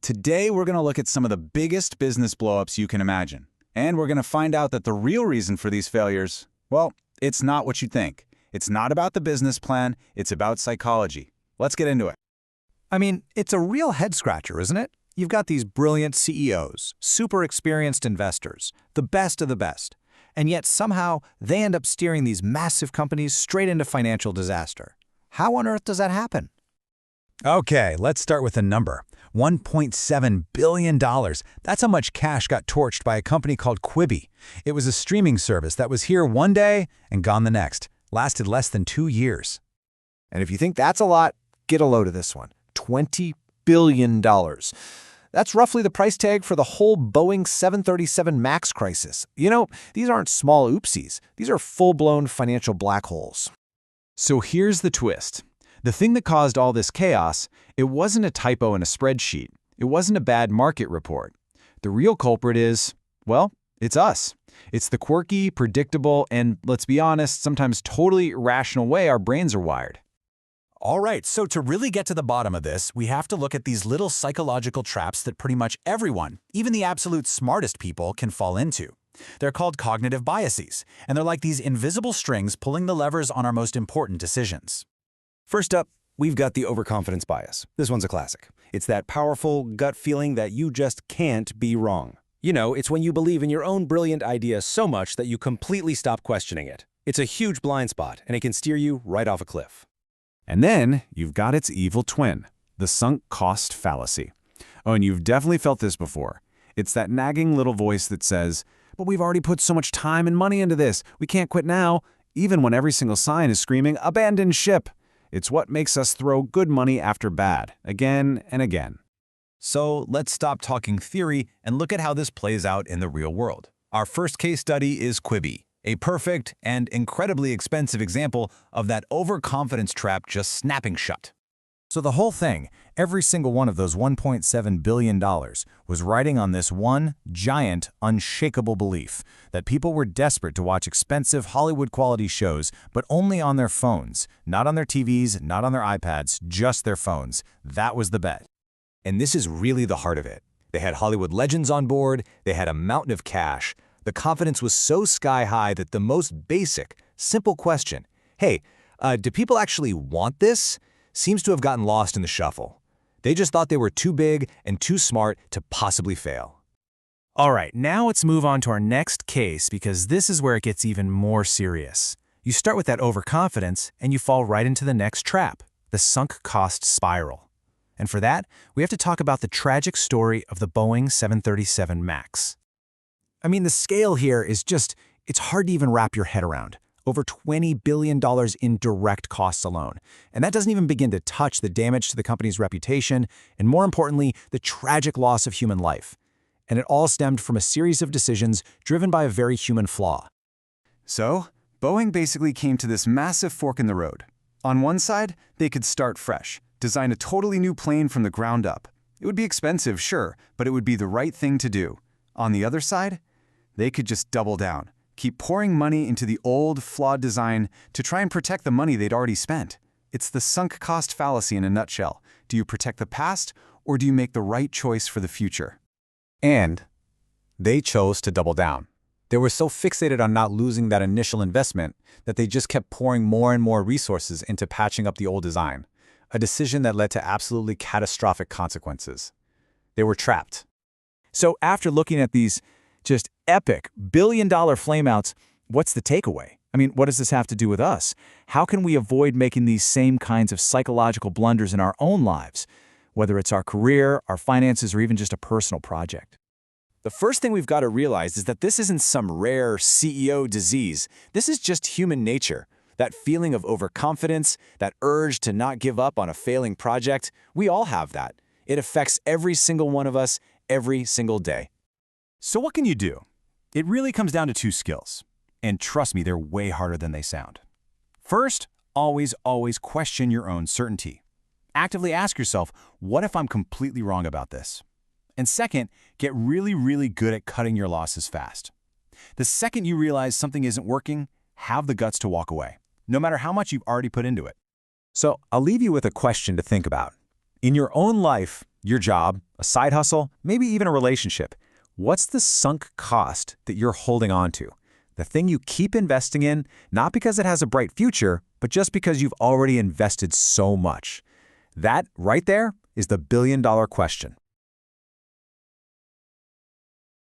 Today, we're going to look at some of the biggest business blowups you can imagine. And we're going to find out that the real reason for these failures, well, it's not what you think. It's not about the business plan, it's about psychology. Let's get into it. I mean, it's a real head-scratcher, isn't it? You've got these brilliant CEOs, super experienced investors, the best of the best, and yet somehow they end up steering these massive companies straight into financial disaster. How on earth does that happen? Okay, let's start with a number. $1.7 billion. That's how much cash got torched by a company called Quibi. It was a streaming service that was here one day and gone the next. Lasted less than 2 years. And if you think that's a lot, get a load of this one. $20 billion. That's roughly the price tag for the whole Boeing 737 MAX crisis. You know, these aren't small oopsies. These are full-blown financial black holes. So here's the twist. The thing that caused all this chaos, it wasn't a typo in a spreadsheet. It wasn't a bad market report. The real culprit is, well, it's us. It's the quirky, predictable, and, let's be honest, sometimes totally irrational way our brains are wired. All right, so to really get to the bottom of this, we have to look at these little psychological traps that pretty much everyone, even the absolute smartest people, can fall into. They're called cognitive biases, and they're like these invisible strings pulling the levers on our most important decisions. First up, we've got the overconfidence bias. This one's a classic. It's that powerful gut feeling that you just can't be wrong. You know, it's when you believe in your own brilliant idea so much that you completely stop questioning it. It's a huge blind spot, and it can steer you right off a cliff. And then you've got its evil twin, the sunk cost fallacy. Oh, and you've definitely felt this before. It's that nagging little voice that says, but we've already put so much time and money into this. We can't quit now, even when every single sign is screaming, abandon ship. It's what makes us throw good money after bad, again and again. So let's stop talking theory and look at how this plays out in the real world. Our first case study is Quibi, a perfect and incredibly expensive example of that overconfidence trap just snapping shut. So the whole thing, every single one of those $1.7 billion, was riding on this one giant, unshakable belief that people were desperate to watch expensive Hollywood-quality shows, but only on their phones, not on their TVs, not on their iPads, just their phones. That was the bet. And this is really the heart of it. They had Hollywood legends on board, they had a mountain of cash. The confidence was so sky-high that the most basic, simple question, hey, do people actually want this? Seems to have gotten lost in the shuffle. They just thought they were too big and too smart to possibly fail. All right, now let's move on to our next case because this is where it gets even more serious. You start with that overconfidence and you fall right into the next trap, the sunk cost spiral. And for that, we have to talk about the tragic story of the Boeing 737 MAX. I mean, the scale here is just, it's hard to even wrap your head around. Over $20 billion in direct costs alone. And that doesn't even begin to touch the damage to the company's reputation, and more importantly, the tragic loss of human life. And it all stemmed from a series of decisions driven by a very human flaw. So, Boeing basically came to this massive fork in the road. On one side, they could start fresh, design a totally new plane from the ground up. It would be expensive, sure, but it would be the right thing to do. On the other side, they could just double down. Keep pouring money into the old, flawed design to try and protect the money they'd already spent. It's the sunk cost fallacy in a nutshell. Do you protect the past, or do you make the right choice for the future? And they chose to double down. They were so fixated on not losing that initial investment that they just kept pouring more and more resources into patching up the old design, a decision that led to absolutely catastrophic consequences. They were trapped. So after looking at these just epic billion-dollar flameouts, what's the takeaway? I mean, what does this have to do with us? How can we avoid making these same kinds of psychological blunders in our own lives, whether it's our career, our finances, or even just a personal project? The first thing we've got to realize is that this isn't some rare CEO disease. This is just human nature. That feeling of overconfidence, that urge to not give up on a failing project, we all have that. It affects every single one of us every single day. So what can you do? It really comes down to 2 skills. And trust me, they're way harder than they sound. First, always question your own certainty. Actively ask yourself, what if I'm completely wrong about this? And second, get really good at cutting your losses fast. The second you realize something isn't working, have the guts to walk away, no matter how much you've already put into it. So I'll leave you with a question to think about. In your own life, Your job, a side hustle, maybe even a relationship. What's the sunk cost that you're holding on to? The thing you keep investing in, not because it has a bright future, but just because you've already invested so much. That right there is the billion-dollar question.